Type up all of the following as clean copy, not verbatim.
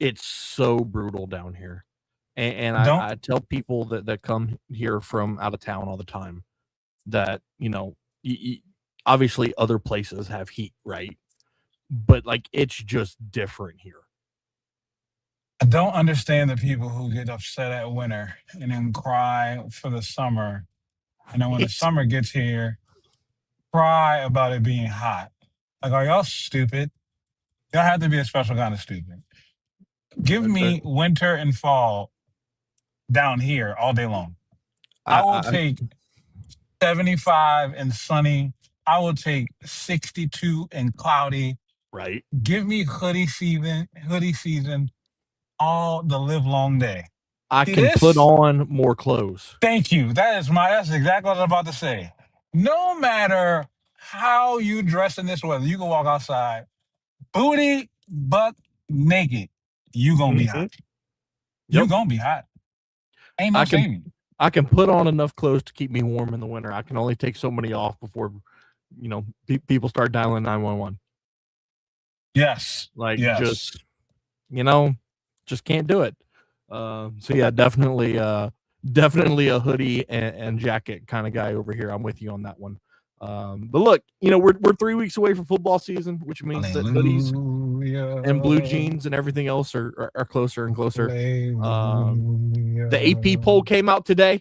It's so brutal down here. And Don't I tell people that come here from out of town all the time that, obviously other places have heat, right? But like it's just different here. I don't understand the people who get upset at winter and then cry for the summer. And then when the It's summer gets here, cry about it being hot. Like, are y'all stupid? Y'all have to be a special kind of stupid. Give there, me winter and fall down here all day long. I will I take 75 and sunny. I will take 62 and cloudy. right. Give me hoodie season all the live long day. I See can put this? on more clothes. Thank you. That's exactly what I was about to say. No matter how you dress in this weather, you can walk outside, booty, butt naked. You gonna be Mhm. hot. You Yep. gonna be hot. Ain't no I can saving. I can put on enough clothes to keep me warm in the winter. I can only take so many off before people start dialing 911. Yes. Like Yes. just you know, just can't do it. So yeah, definitely a hoodie and jacket kind of guy over here. I'm with you on that one. But look, we're 3 weeks away from football season, which means that hoodies and blue Hallelujah. jeans and everything else are closer and closer. The AP poll Hallelujah. came out today.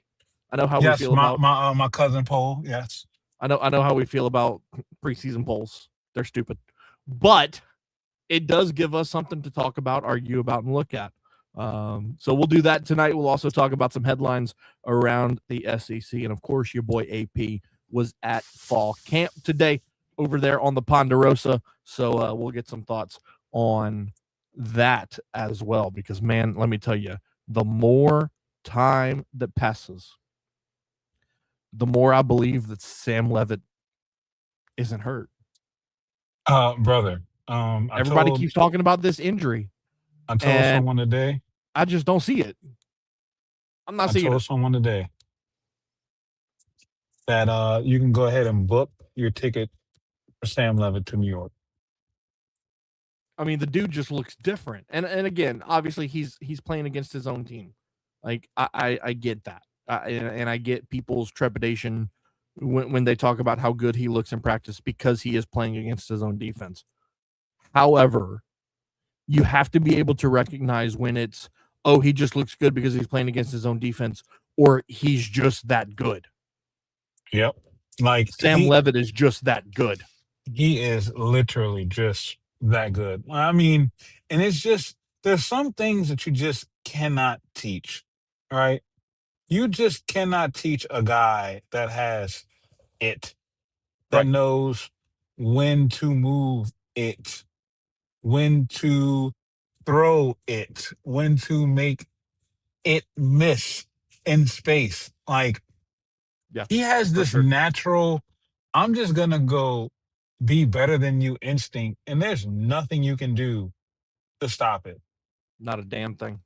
I know how we Yes, feel my about my my cousin Paul. Yes. I know how we feel about preseason polls. They're stupid, but it does give us something to talk about, argue about, and look at. So we'll do that tonight. We'll also talk about some headlines around the SEC. And of course, your boy AP was at fall camp today over there on the Ponderosa. So we'll get some thoughts on that as well. Because, man, let me tell you, the more time that passes, the more I believe that Sam Levitt isn't hurt. Brother. Everybody keeps talking about this injury, I told and someone today. I just don't see it. I'm not I seeing it. told someone today that you can go ahead and book your ticket for Sam Levitt to New York. I mean, the dude just looks different. And again, obviously he's playing against his own team. Like I get that. And I get people's trepidation when they talk about how good he looks in practice because he is playing against his own defense. However, you have to be able to recognize when it's, oh, he just looks good because he's playing against his own defense, or he's just that good. Yep. Like Sam Levitt is just that good. he is literally just that good. I mean, and it's just there's some things that you just cannot teach, right? You just cannot teach a guy that has it, that Right. knows when to move it, when to throw it, when to make it miss in space. Like Yeah, he has for this sure. natural, I'm just gonna go be better than you instinct, and there's nothing you can do to stop it. Not a damn thing.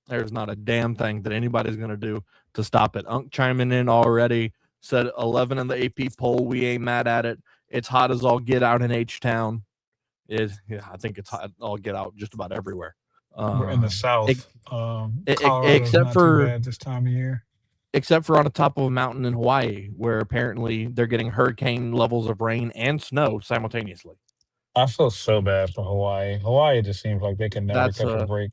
There's not a damn thing that anybody's going to do to stop it. Unk chiming in already said 11 in the AP poll. We ain't mad at it. It's hot as all get out in H-Town. I think it's hot all get out just about everywhere. We're in the Ex- South. Colorado's except not too for bad this time of year. on the top of a mountain in Hawaii, where apparently they're getting hurricane levels of rain and snow simultaneously. I feel so bad for Hawaii. Hawaii just seems like they can never That's catch a break.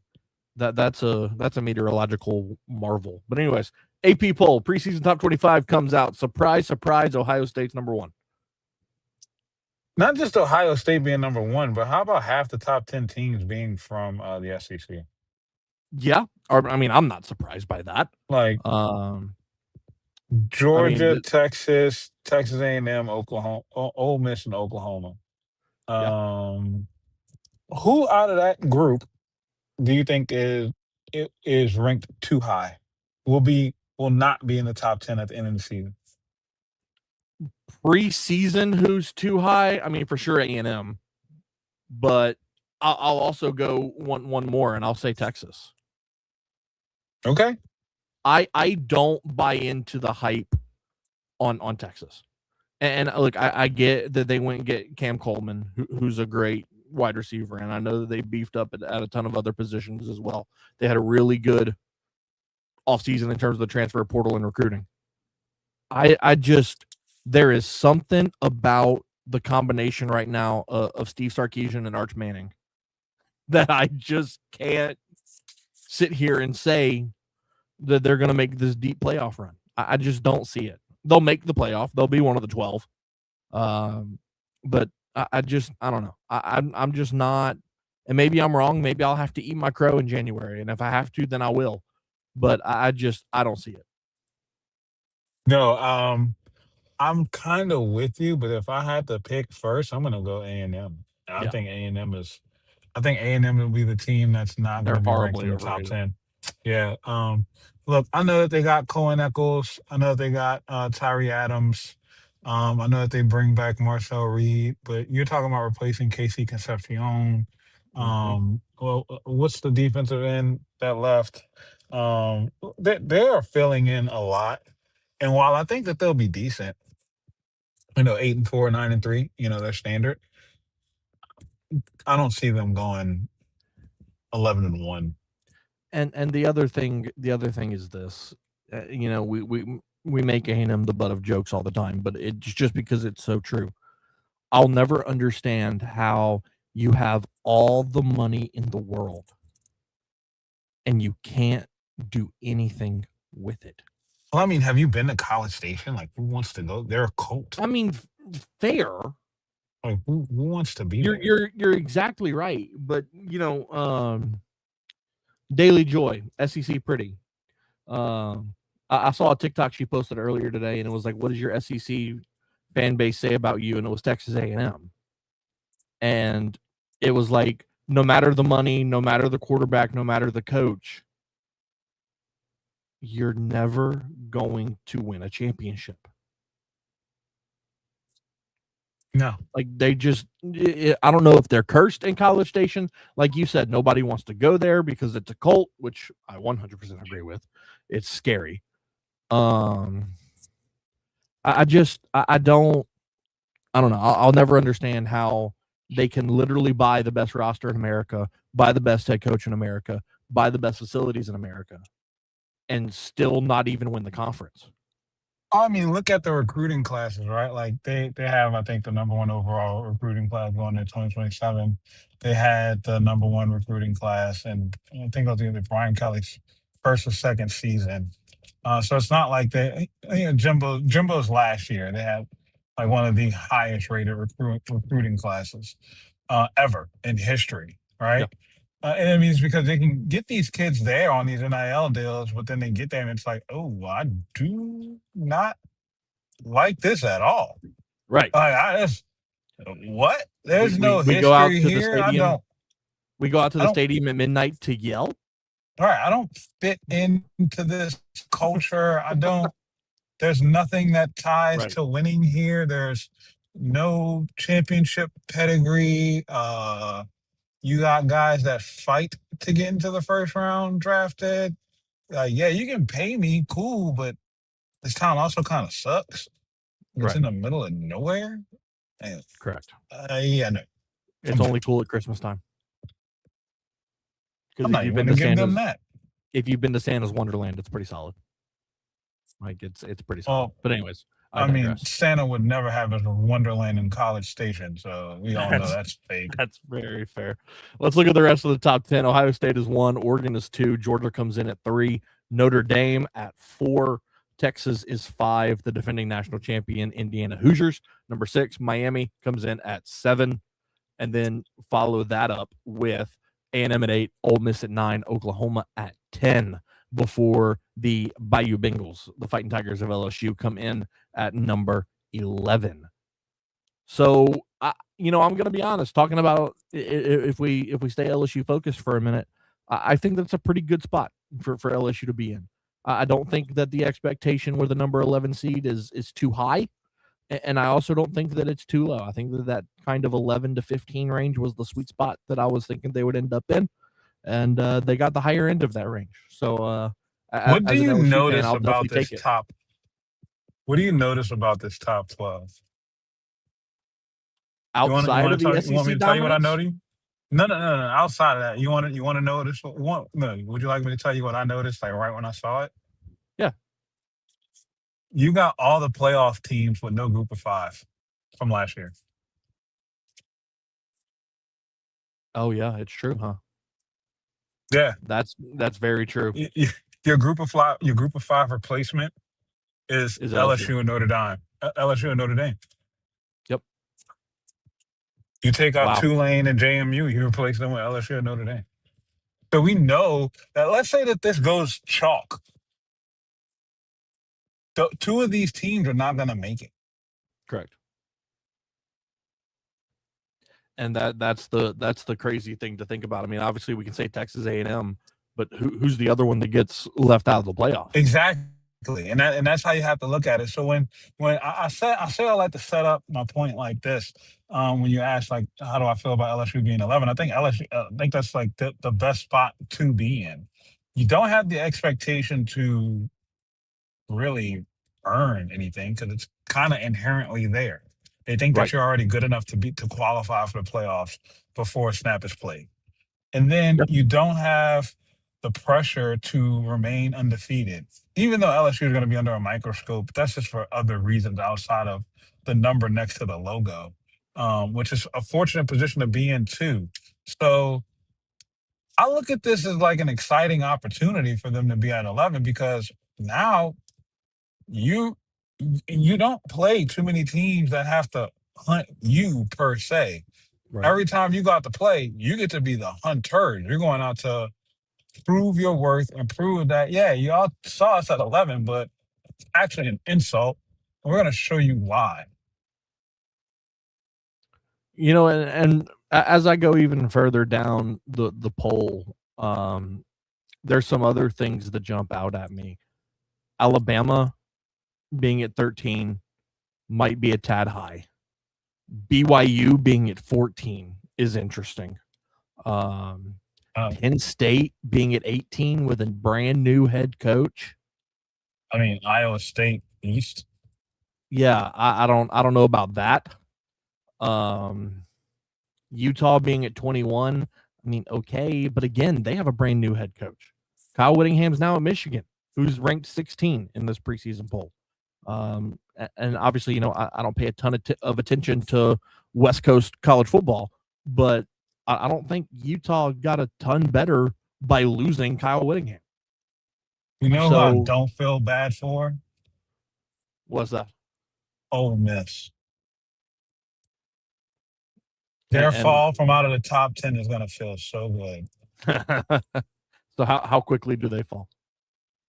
that's a meteorological marvel. But anyways, AP poll preseason top 25 comes out. Surprise, surprise! Ohio State's number one. Not just Ohio State being number one, but how about half the top 10 teams being from the SEC? Yeah, or I mean, I'm not surprised by that. Like Um, I mean, Georgia, Texas, Texas A&M, Oklahoma, Ole Miss, and Oklahoma. yeah, Um, who out of that group do you think is ranked too high? Will not be in the top 10 at the end of the season. preseason who's too high? I mean, for sure A&M, but I'll also go one more, and I'll say Texas. Okay. I don't buy into the hype on Texas. And look, I get that they went and get Cam Coleman, who's a great wide receiver, and I know that they beefed up at a ton of other positions as well. They had a really good offseason in terms of the transfer portal and recruiting. I just, there is something about the combination right now of Steve Sarkisian and Arch Manning that I just can't sit here and say that they're going to make this deep playoff run. I just don't see it. They'll make the playoff. They'll be one of the 12. But I don't know. I'm just not, and maybe I'm wrong. Maybe I'll have to eat my crow in January. And if I have to, then I will. But I don't see it. No, I'm kind of with you, but if I had to pick first, I'm gonna go A&M. I Yeah. think A&M is. I think A&M will be the team that's not going They're to be ranked horribly in the top overrated. 10. Yeah. Look, I know that they got Cohen Eccles. I know that they got Tyree Adams. I know that they bring back Marcel Reed, but you're talking about replacing Casey Concepcion. What's the defensive end that left? They are filling in a lot, and while I think that they'll be decent, 8-4, 9-3, their standard. I don't see them going 11-1. And the other thing is this, we make A&M the butt of jokes all the time, but it's just because it's so true. I'll never understand how you have all the money in the world and you can't do anything with it. Well, I mean, have you been to College Station? Like, who wants to go? They're a cult. I mean, fair. Like, who wants to be there? You're exactly right, but Daily Joy, SEC Pretty. I saw a TikTok she posted earlier today, and it was like, "What does your SEC fan base say about you?" And it was Texas A&M, and it was like, no matter the money, no matter the quarterback, no matter the coach, you're never going to win a championship. No. Like, they just, I don't know if they're cursed in College Station. Like you said, nobody wants to go there because it's a cult, which I 100% agree with. It's scary. I don't know. I'll never understand how they can literally buy the best roster in America, buy the best head coach in America, buy the best facilities in America, and still not even win the conference. I mean, look at the recruiting classes, right? Like they have, I think, the number one overall recruiting class going into 2027. They had the number one recruiting class, and I think it was either Brian Kelly's first or second season. So it's not like Jimbo's last year. They had like one of the highest rated recruiting classes ever in history, right? And it means because they can get these kids there on these NIL deals, but then they get there and it's like, oh, I do not like this at all. Right. What? There's no we go out history to the here. stadium. We go out to the stadium at midnight to yell. All right. I don't fit into this culture. There's nothing that ties to winning here. There's no championship pedigree. You got guys that fight to get into the first round drafted. Yeah, you can pay me, cool, but this town also kind of sucks. It's in the middle of nowhere. And, correct. Yeah, no. It's only cool at Christmas time. Because if you've been to Santa's, if you've been to Santa's Wonderland, it's pretty solid. Like it's pretty solid. But anyways, I mean, Santa would never have a Wonderland in College Station, so we all know that's fake. That's very fair. Let's look at the rest of the top 10. Ohio State is 1, Oregon is 2, Georgia comes in at 3, Notre Dame at 4, Texas is 5, the defending national champion Indiana Hoosiers, number 6, Miami comes in at 7, and then follow that up with A&M at 8, Ole Miss at 9, Oklahoma at 10. Before the Bayou Bengals, the Fighting Tigers of LSU, come in at number 11. So, I'm going to be honest, talking about if we stay LSU focused for a minute, I think that's a pretty good spot for LSU to be in. I don't think that the expectation with the number 11 seed is too high, and I also don't think that it's too low. I think that kind of 11 to 15 range was the sweet spot that I was thinking they would end up in. And they got the higher end of that range. So, what do you notice about this top? What do you notice about this top 12? outside of the You want me SEC to tell you what I know dominance. to you? No. Outside of that, you want to know this? No, would you like me to tell you what I noticed? Like right when I saw it, Yeah. you got all the playoff teams with no group of five from last year. Oh yeah, it's true, huh? Yeah, That's very true. your group of five replacement is Is LSU. LSU and Notre Dame. LSU and Notre Dame. Yep. You take out Wow. Tulane and JMU, you replace them with LSU and Notre Dame. So we know that. Let's say that this goes chalk. Two of these teams are not going to make it. Correct. And that's the crazy thing to think about. I mean, obviously we can say Texas A&M, but who's the other one that gets left out of the playoff? Exactly, and that's how you have to look at it. So when I say I like to set up my point like this, when you ask like how do I feel about LSU being 11, I think I think that's like the best spot to be in. You don't have the expectation to really earn anything because it's kind of inherently there. They think that Right. you're already good enough to qualify for the playoffs before a snap is played. And then Yep. you don't have the pressure to remain undefeated, even though LSU is going to be under a microscope. That's just for other reasons outside of the number next to the logo, which is a fortunate position to be in too. So I look at this as like an exciting opportunity for them to be at 11 because now you you don't play too many teams that have to hunt you per se. Right. Every time you got to play, you get to be the hunter. You're going out to prove your worth and prove that, yeah, y'all saw us at 11, but it's actually an insult. We're going to show you why. You know, and as I go even further down the poll, there's some other things that jump out at me. Alabama being at 13 might be a tad high. BYU being at 14 is interesting. Penn State being at 18 with a brand new head coach. I mean, Iowa State East. Yeah, I don't know about that. Utah being at 21. I mean, okay, but again, they have a brand new head coach. Kyle Whittingham's now at Michigan, who's ranked 16 in this preseason poll. And obviously, you know, I don't pay a ton of attention to West Coast college football, but I don't think Utah got a ton better by losing Kyle Whittingham. You know who I don't feel bad for? What's that? Ole Miss. Their fall from out of the top 10 is going to feel so good. So how quickly do they fall?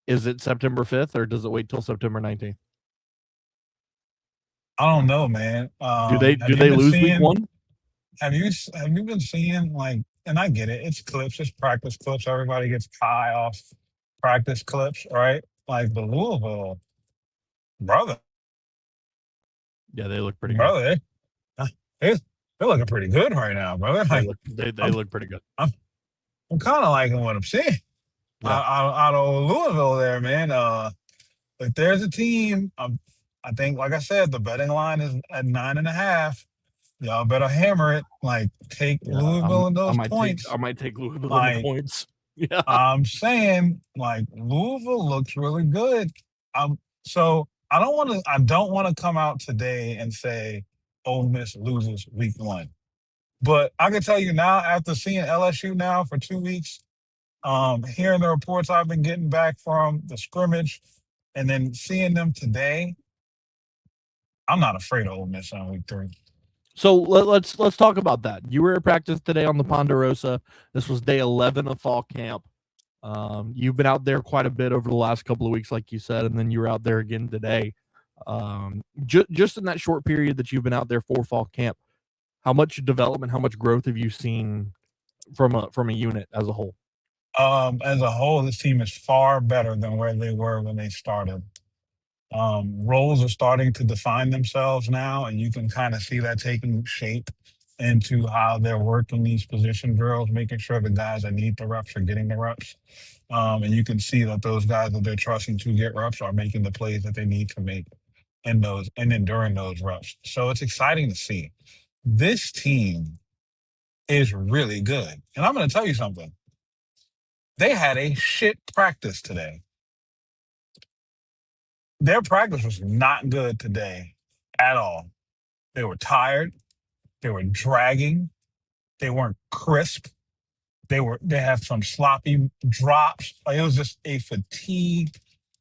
Is it September 5th or does it wait till September 19th? I don't know, man. Do they lose week 1? Have you been seeing like, and I get it, it's clips, it's practice clips. Everybody gets high off practice clips, right? Like the Louisville, brother. Yeah, they look pretty good. They're looking pretty good right now, brother. Like, they look pretty good. I'm kind of liking what I'm seeing out of Louisville there, man. If there's a team, I think, like I said, the betting line is at 9.5. Y'all better hammer it. Like, take Louisville in those points. I might take Louisville in the points. Yeah, I'm saying, like, Louisville looks really good. So I don't want to come out today and say Ole Miss loses week 1. But I can tell you now, after seeing LSU now for 2 weeks, hearing the reports I've been getting back from the scrimmage, and then seeing them today, I'm not afraid of Ole Miss on week 3. So let's talk about that. You were at practice today on the Ponderosa. This was day 11 of fall camp. You've been out there quite a bit over the last couple of weeks, like you said, and then you were out there again today. Just in that short period that you've been out there for fall camp, how much development, how much growth have you seen from a unit as a whole? As a whole, this team is far better than where they were when they started. Roles are starting to define themselves now, and you can kind of see that taking shape into how they're working these position drills, making sure the guys that need the reps are getting the reps. And you can see that those guys that they're trusting to get reps are making the plays that they need to make in those and then during those reps. So it's exciting to see. This team is really good. And I'm going to tell you something. They had a shit practice today. Their practice was not good today at all. They were tired. They were dragging. They weren't crisp. They had some sloppy drops. Like, it was just a fatigue.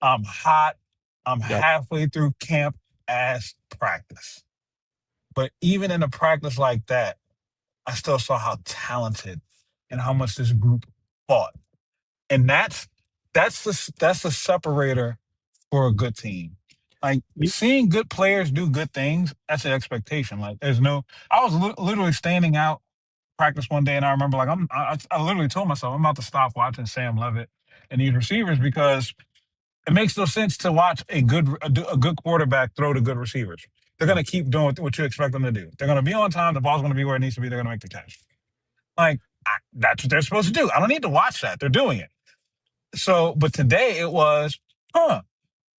I'm hot. I'm Yep. halfway through camp as practice. But even in a practice like that, I still saw how talented and how much this group fought. And that's the separator for a good team. Like, You- seeing good players do good things, that's an expectation. Like, there's no. I was literally standing out practice one day, and I remember, like, I literally told myself I'm about to stop watching Sam Levitt and these receivers, because it makes no sense to watch a good quarterback throw to good receivers. They're gonna keep doing what you expect them to do. They're gonna be on time. The ball's gonna be where it needs to be. They're gonna make the catch. Like, that's what they're supposed to do. I don't need to watch that. They're doing it. So, but today it was,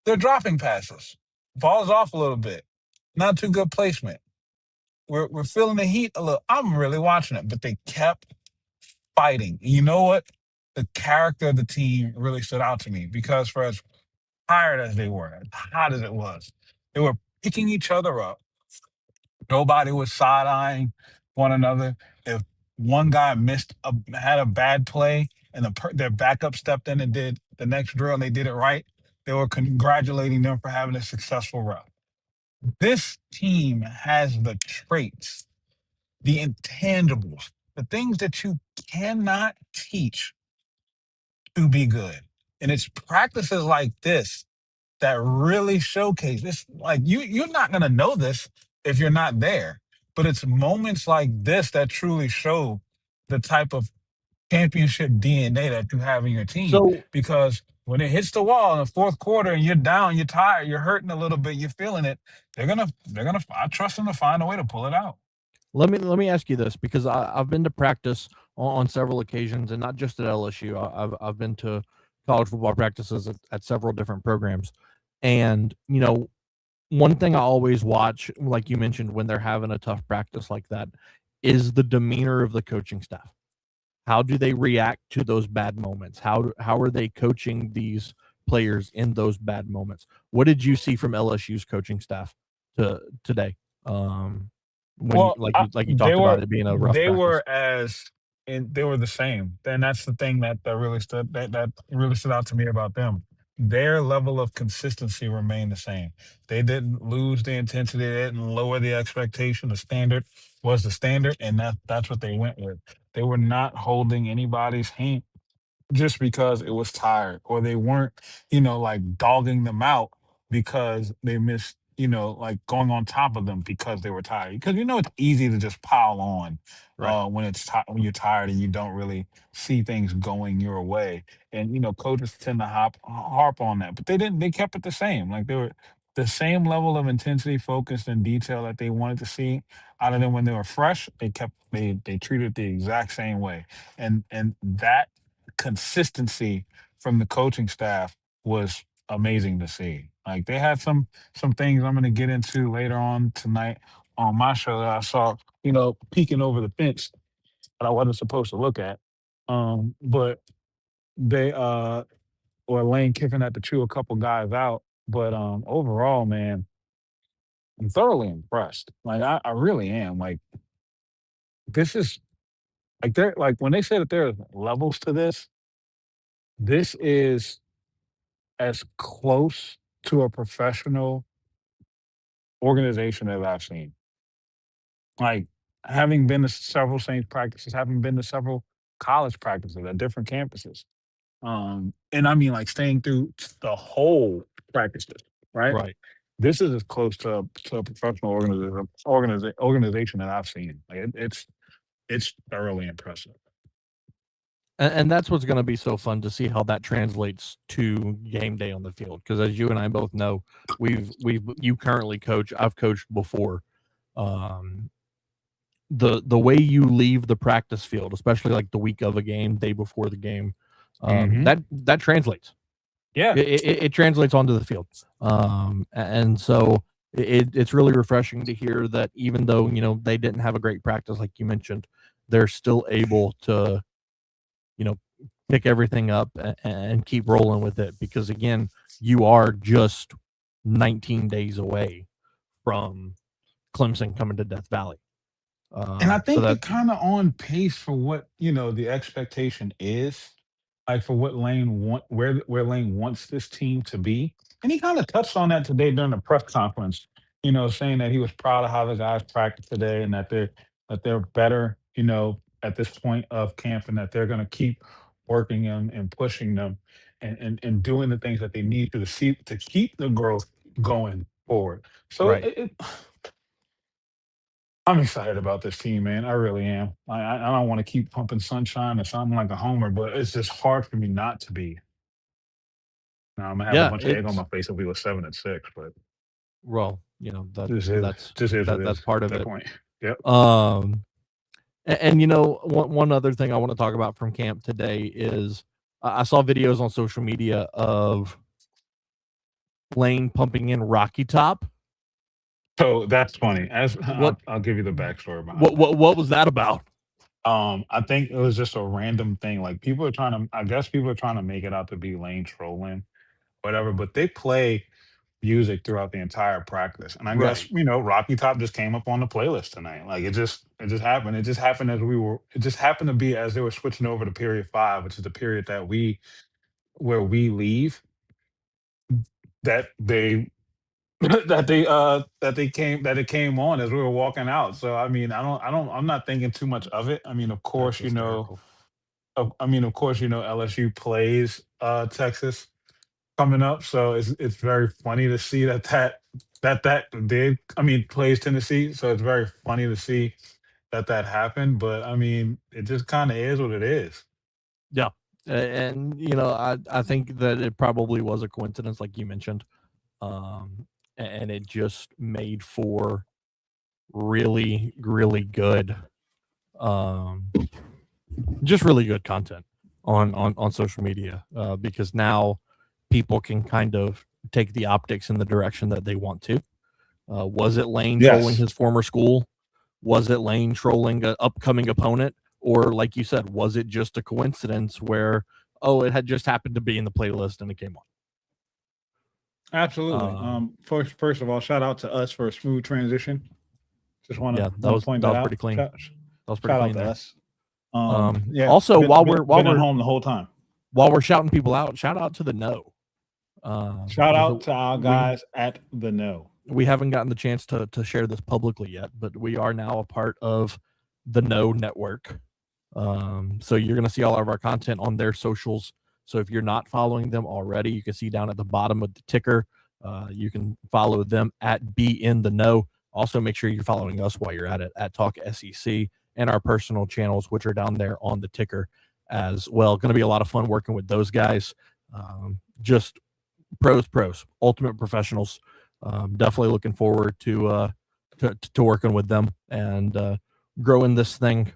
they're dropping passes. Ball's off a little bit. Not too good placement. We're feeling the heat a little. I'm really watching it, but they kept fighting. And you know what? The character of the team really stood out to me, because for as tired as they were, as hot as it was, they were picking each other up. Nobody was side eyeing one another. If one guy had a bad play, and their backup stepped in and did the next drill and they did it right, they were congratulating them for having a successful run. This team has the traits, the intangibles, the things that you cannot teach to be good. And it's practices like this that really showcase this. Like, you're not gonna know this if you're not there. But it's moments like this that truly show the type of championship DNA that you have in your team. So Because when it hits the wall in the fourth quarter and you're down, you're tired, you're hurting a little bit, you're feeling it, I trust them to find a way to pull it out. let me ask you this, because I've been to practice on several occasions, and not just at LSU. I've been to college football practices at several different programs, and one thing I always watch, like you mentioned, when they're having a tough practice like that, is the demeanor of the coaching staff. How do they react to those bad moments? How are they coaching these players in those bad moments? What did you see from LSU's coaching staff today? When Well, like you talked about it being a rough they practice. were they were the same. And that's the thing that really stood out to me about them. Their level of consistency remained the same. They didn't lose the intensity. They didn't lower the expectation. The standard was the standard, and that's what they went with. They were not holding anybody's hand just because it was tired, or they weren't, like, dogging them out because they missed, like, going on top of them because they were tired. Because it's easy to just pile on Right. when you're tired and you don't really see things going your way. And coaches tend to harp on that, but they didn't. They kept it the same. Like, they were the same level of intensity, focus, and detail that they wanted to see out of them when they were fresh. They treated it the exact same way, and that consistency from the coaching staff was amazing to see. Like, they had some things I'm going to get into later on tonight on my show that I saw, peeking over the fence that I wasn't supposed to look at. But they or Lane Kiffin had to chew a couple guys out. But overall, man, I'm thoroughly impressed. Like, I really am. Like, this is like, they're like, when they say that there are levels to this is as close to a professional organization as I've seen. Like, having been to several Saints practices, having been to several college practices at different campuses. And I mean, like, staying through the whole practices, right? Right. This is as close to a professional organization that I've seen. Like, it's thoroughly impressive. And that's what's going to be so fun to see how that translates to game day on the field. Because as you and I both know, you currently coach. I've coached before. The way you leave the practice field, especially like the week of a game, day before the game, that translates. Yeah. It translates onto the field. And so it's really refreshing to hear that even though, you know, they didn't have a great practice like you mentioned, they're still able to, you know, pick everything up and keep rolling with it, because again, you are just 19 days away from Clemson coming to Death Valley. And I So think they're that kind of on pace for what, the expectation is, like for what where Lane wants this team to be. And he kind of touched on that today during the press conference, saying that he was proud of how the guys practiced today and that they're better, at this point of camp, and that they're going to keep working them and pushing them and doing the things that they need to keep the growth going forward. So right. I'm excited about this team, man. I really am. I don't want to keep pumping sunshine or something like a homer, but it's just hard for me not to be. Now I'm gonna have a Yeah, bunch of egg on it's my face if we were 7-6, but well, you know, this is that's this is what it that's is part at of that it. point. Yep. And you know, one other thing I want to talk about from camp today is I saw videos on social media of Lane pumping in Rocky Top. So that's funny. As What I'll give you the backstory behind that. what was that about? I think it was just a random thing. Like I guess people are trying to make it out to be Lane trolling, whatever. But they play music throughout the entire practice. And I Right. guess, Rocky Top just came up on the playlist tonight. Like it just happened. It just happened it just happened to be as they were switching over to period 5, which is the period where we leave, that they that it came on as we were walking out. So I mean, I'm not thinking too much of it. I mean, of That's course, hysterical. of course, LSU plays Texas coming up. So it's very funny to see plays Tennessee. So it's very funny to see that happened. But I mean, it just kind of is what it is. Yeah. And you know, I think that it probably was a coincidence, like you mentioned. And it just made for really, really good, um, just really good content on social media, because now people can kind of take the optics in the direction that they want to. Was it Lane trolling Yes, his former school? Was it Lane trolling an upcoming opponent? Or, like you said, was it just a coincidence where, oh, it had just happened to be in the playlist and it came Absolutely. on? First of all, shout out to us for a smooth transition. Just want Yeah, to want to point that that was out. pretty clean. That was pretty Shout out clean to there. us. Yeah. Also, while been at home the whole time. While we're shouting people out, shout out to the No. Shout out to our guys at the No. We haven't gotten the chance to share this publicly yet, but we are now a part of the No Network. So you're going to see all of our content on their socials. So if you're not following them already, you can see down at the bottom of the ticker. You can follow them at Be In The Know. Also, make sure you're following us while you're at it at Talk SEC and our personal channels, which are down there on the ticker as well. Going to be a lot of fun working with those guys. Just pros, ultimate professionals. Definitely looking forward to working with them and growing this thing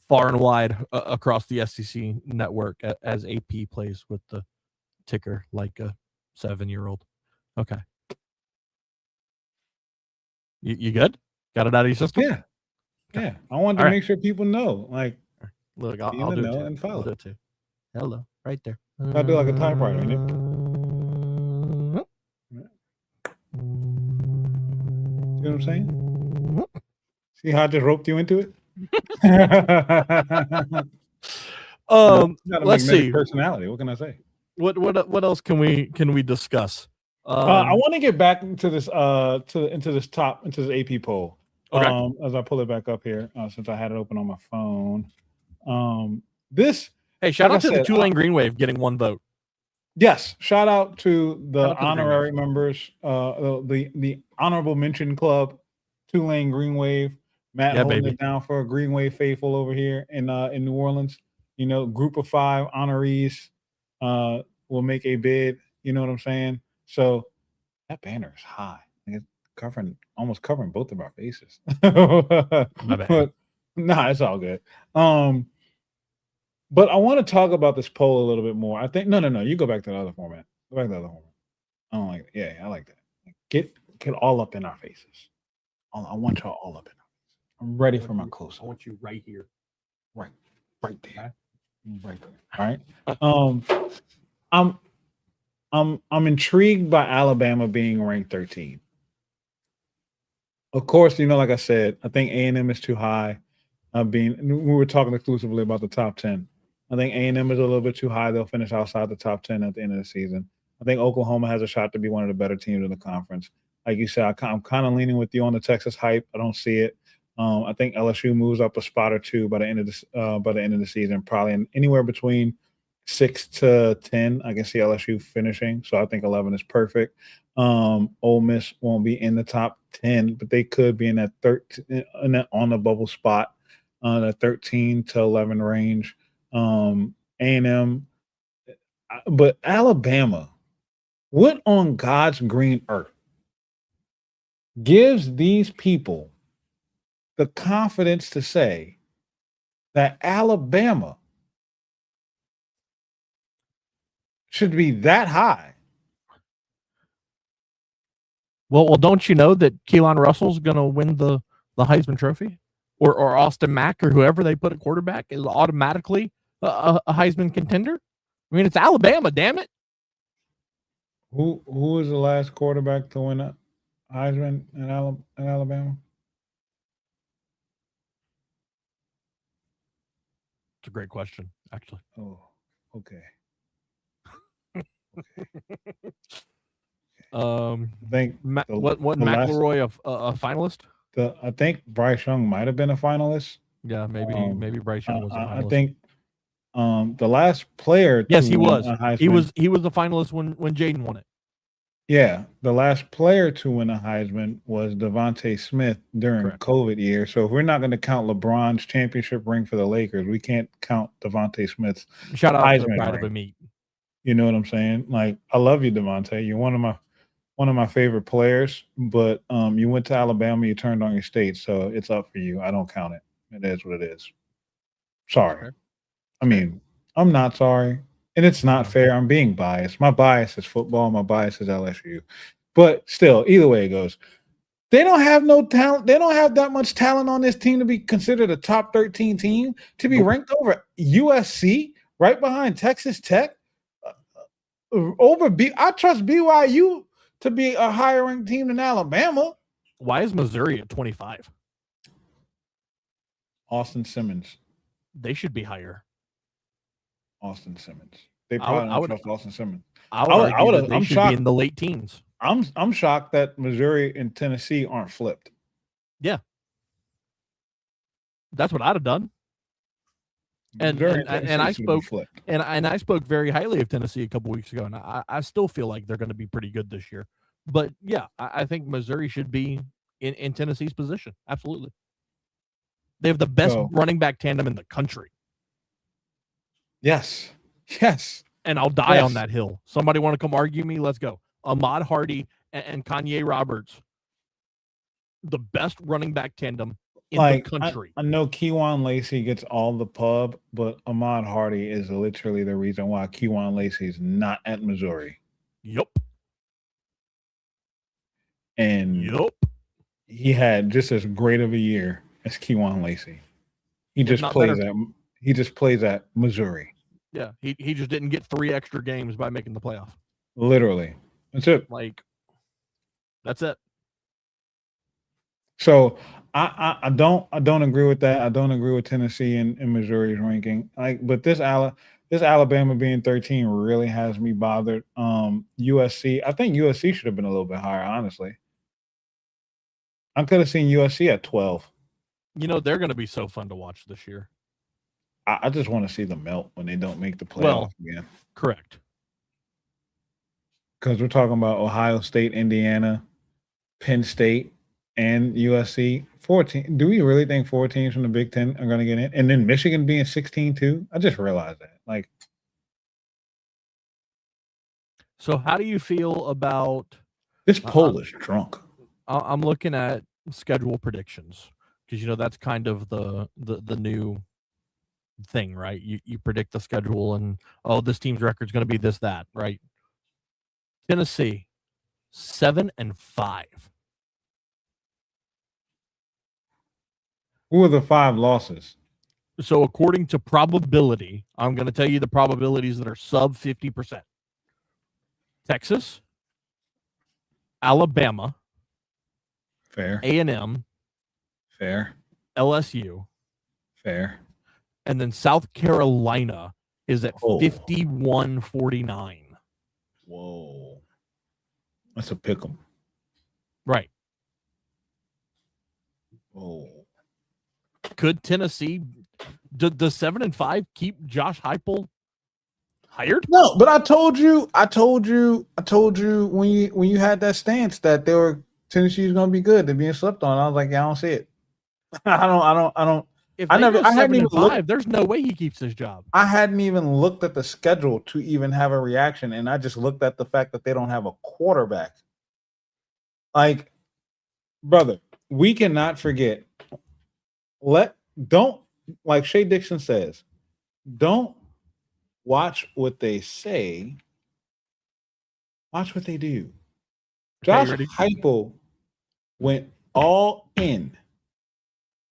far and wide across the SEC network as AP plays with the ticker like a 7-year-old. Okay. You good? Got it out of your system? Yeah. Yeah. I wanted to make sure people know. Like, look, I'll do it too. and follow. I'll do it too. Hello, right there. I do like a typewriter, ain't it? See what I'm saying? See how I just roped you into it? Let's see. Personality. What can I say? What else can we discuss? I want to get back into this into this AP poll. Okay. As I pull it back up here, since I had it open on my phone. Hey, shout out to the Tulane Green Wave getting 1 vote. Yes, shout out to the honorary members, the honorable mention club, Tulane Green Wave. Matt holding it down for a Green Wave faithful over here in New Orleans. You know, group of 5 honorees will make a bid. You know what I'm saying? So that banner is high. It's almost covering both of our faces. My bad. But it's all good. But I want to talk about this poll a little bit more. I think no. You go back to the other format. Go back to the other format. I don't like it. Yeah, I like that. get all up in our faces. I want y'all all up in our faces. I'm ready for my close. I want you right here. Right there. Right there. All right. I'm intrigued by Alabama being ranked 13. Of course, like I said, I think A&M is too high. We were talking exclusively about the top 10. I think A&M is a little bit too high. They'll finish outside the top 10 at the end of the season. I think Oklahoma has a shot to be one of the better teams in the conference. Like you said, I'm kind of leaning with you on the Texas hype. I don't see it. I think LSU moves up a spot or two by the end of the season, probably anywhere between 6 to 10. I can see LSU finishing, so I think 11 is perfect. Ole Miss won't be in the top 10, but they could be in that 13 on the bubble spot, the 13 to 11 range. A&M, but Alabama, what on God's green earth gives these people the confidence to say that Alabama should be that high? Well, don't you know that Keelan Russell's going to win the Heisman Trophy, or Austin Mack, or whoever they put at quarterback is automatically a Heisman contender? I mean, it's Alabama, damn it. Who was the last quarterback to win a Heisman in Alabama? It's a great question, actually. Oh, okay. I think Matt McElroy a finalist? I think Bryce Young might have been a finalist. Yeah, maybe Bryce Young was a finalist. I think the last player. Yes, he was. He was a finalist when Jaden won it. Yeah, the last player to win a Heisman was Devontae Smith during COVID year. So if we're not going to count LeBron's championship ring for the Lakers, we can't count Devontae Smith's shout out Heisman to the pride ring. of a meet. You know what I'm saying? Like, I love you, Devontae. You're one of my favorite players, but you went to Alabama, you turned on your state, so it's up for you. I don't count it. It is what it is. Sorry. Okay. I mean, I'm not sorry. And it's not fair. I'm being biased. My bias is football. My bias is LSU. But still, either way it goes, they don't have no talent. They don't have that much talent on this team to be considered a top 13 team, to be ranked over USC, right behind Texas Tech. I trust BYU to be a higher ranked team than Alabama. Why is Missouri at 25? Austin Simmons. They should be higher. Austin Simmons. They probably don't trust Austin Simmons. I'm shocked. Be in the late teens. I'm shocked that Missouri and Tennessee aren't flipped. Yeah, that's what I'd have done. And I spoke very highly of Tennessee a couple weeks ago, and I still feel like they're going to be pretty good this year. But yeah, I think Missouri should be in Tennessee's position. Absolutely, they have the best running back tandem in the country. Yes. And I'll die on that hill. Somebody want to come argue me? Let's go. Ahmad Hardy and Kanye Roberts, the best running back tandem in the country. I know Kewan Lacey gets all the pub, but Ahmad Hardy is literally the reason why Kewan Lacey is not at Missouri. Yep. And he had just as great of a year as Kewan Lacey. He just plays at Missouri. Yeah, he just didn't get 3 extra games by making the playoff. Literally. That's it. That's it. So I don't agree with that. I don't agree with Tennessee and Missouri's ranking. But this Alabama being 13 really has me bothered. USC, I think USC should have been a little bit higher, honestly. I could have seen USC at 12. They're going to be so fun to watch this year. I just want to see them melt when they don't make the playoffs again. Correct. Because we're talking about Ohio State, Indiana, Penn State, and USC. 14. Do we really think 4 teams from the Big Ten are going to get in? And then Michigan being 16 too? I just realized that. So how do you feel about this Polish drunk? I'm looking at schedule predictions because that's kind of the new thing, right? You predict the schedule and this team's record is going to be this, that, right? Tennessee, 7-5. Who are the 5 losses? So according to probability, I'm going to tell you the probabilities that are sub 50%. Texas, Alabama, Fair. A&M, Fair. LSU, Fair. and then South Carolina is at Oh. 51-49. Whoa. That's a pick 'em. Right. Whoa. Could Tennessee does 7-5 keep Josh Heupel hired? No, but I told you when you had that stance that Tennessee's going to be good. They're being slept on. I was like, yeah, I don't see it. I don't. If I they never. go I hadn't even 7-5, looked. there's no way he keeps his job. I hadn't even looked at the schedule to even have a reaction, and I just looked at the fact that they don't have a quarterback. Like, brother, we cannot forget. Don't, like Shea Dixon says, don't watch what they say. Watch what they do. Josh Heupel went all in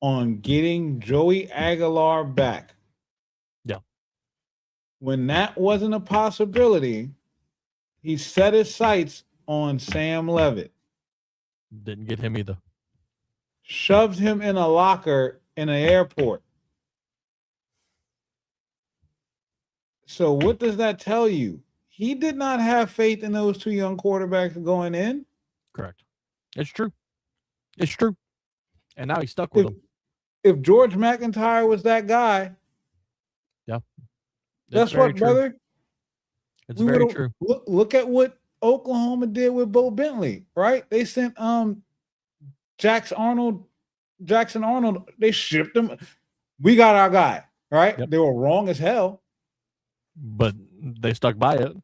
on getting Joey Aguilar back. Yeah. When that wasn't a possibility, he set his sights on Sam Levitt. Didn't get him either. Shoved him in a locker in an airport. So what does that tell you? He did not have faith in those 2 young quarterbacks going in. Correct. It's true. It's true. And now he's stuck with them. If George McIntyre was that guy, yeah, guess what, true. brother? It's very true. Look at what Oklahoma did with Bo Bentley, right? They sent Jackson Arnold. They shipped him. We got our guy, right? Yep. They were wrong as hell, but they stuck by it.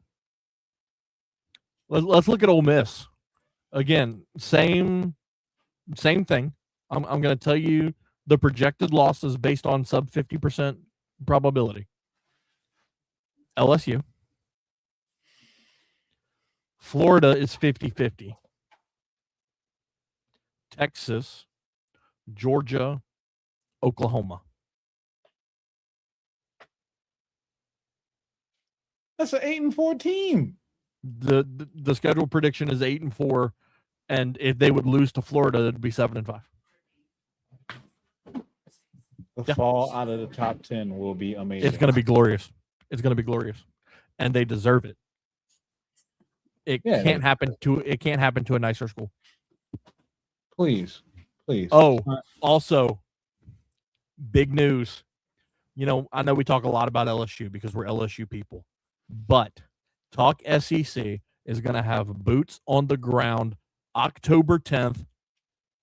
Let's look at Ole Miss again. Same thing. I'm going to tell you the projected losses based on sub 50% probability. LSU. Florida is 50-50. Texas, Georgia, Oklahoma. That's an 8-4 team. The schedule prediction is 8-4, and if they would lose to Florida, it'd be 7-5. The fall out of the top 10 will be amazing. It's going to be glorious. It's going to be glorious, and they deserve it. It can't happen to a nicer school. Please. Oh, also, big news. You know, I know we talk a lot about LSU because we're LSU people, but Talk SEC is going to have boots on the ground October 10th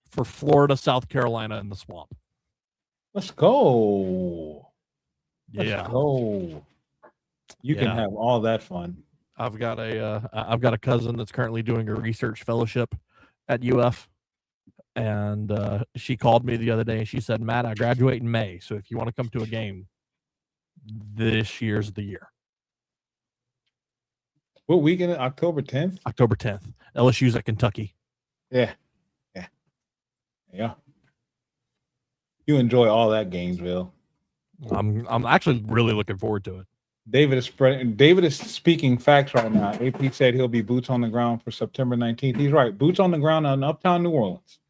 for Florida, South Carolina, in the Swamp. Let's go. Let's go. You can have all that fun. I've got a cousin that's currently doing a research fellowship at UF, and she called me the other day and she said, "Matt, I graduate in May, so if you want to come to a game, this year's the year." What weekend? October 10th? October 10th. LSU's at Kentucky. Yeah. You enjoy all that, Gainesville. I'm actually really looking forward to it. David is speaking facts right now. AP said he'll be boots on the ground for September 19th. He's right. Boots on the ground in Uptown New Orleans.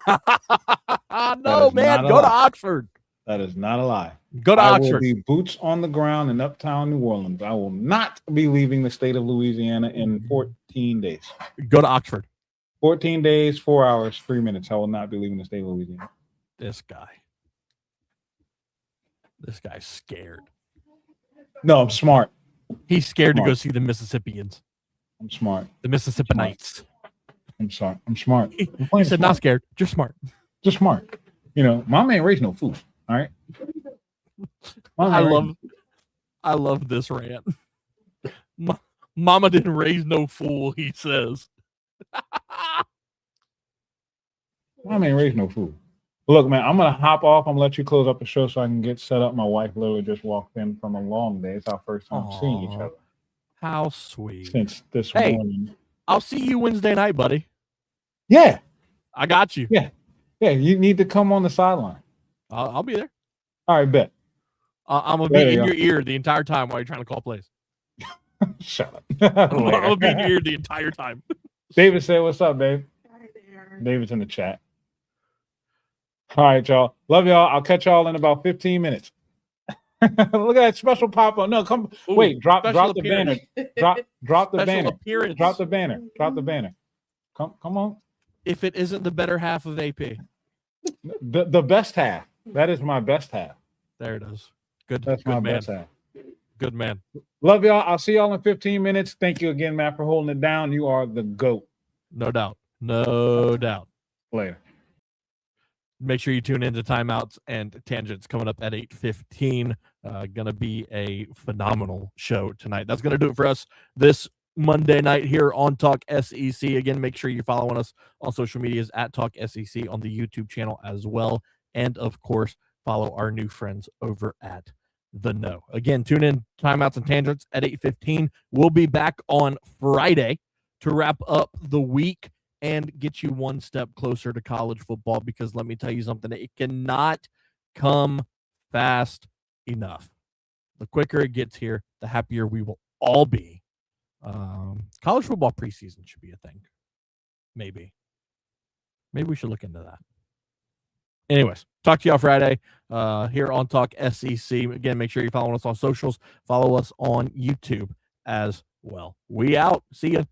No, man. Go to Oxford. That is not a lie. Go to Oxford. I will be boots on the ground in Uptown New Orleans. I will not be leaving the state of Louisiana in 14 days. Go to Oxford. 14 days, 4 hours, 3 minutes. I will not be leaving the state of Louisiana. This guy's scared. No, I'm smart. He's scared to go see the Mississippians. I'm smart. The Mississippianites. I'm sorry. I'm smart. He said, not scared, just smart. Just smart. You know, mama ain't raised no fool. All right. I love this rant. Mama didn't raise no fool, he says. Mama ain't raised no fool. Look, man, I'm going to hop off. I'm going to let you close up the show so I can get set up. My wife literally just walked in from a long day. It's our first time seeing each other. How sweet. Since this morning. I'll see you Wednesday night, buddy. Yeah. I got you. Yeah. Yeah. You need to come on the sideline. I'll be there. All right, bet. I'm going to be in your ear the entire time while you're trying to call plays. Shut up. I'm going to be in your ear the entire time. David said, what's up, Dave? Hi there. David's in the chat. All right, y'all. Love y'all. I'll catch y'all in about 15 minutes. Look at that special pop-up. No, come. Ooh, wait, drop the appearance. banner. Drop the Special banner. appearance. Drop the banner. Drop the banner. Come on. If it isn't the better half of AP. The best half. That is my best half. There it is. Good. That's good my man. best half. Good man. Love y'all. I'll see y'all in 15 minutes. Thank you again, Matt, for holding it down. You are the GOAT. No doubt. No doubt. Later. Make sure you tune into Timeouts and Tangents coming up at 8:15. Gonna be a phenomenal show tonight. That's gonna do it for us this Monday night here on Talk SEC. Again, make sure you're following us on social medias at Talk SEC on the YouTube channel as well. And of course, follow our new friends over at The Know. Again, tune in Timeouts and Tangents at 8:15. We'll be back on Friday to wrap up the week and get you one step closer to college football, because let me tell you something, it cannot come fast enough. The quicker it gets here, the happier we will all be. College football preseason should be a thing. Maybe we should look into that. Anyways, talk to y'all Friday here on Talk SEC. Again, make sure you're following us on socials. Follow us on YouTube as well. We out. See ya.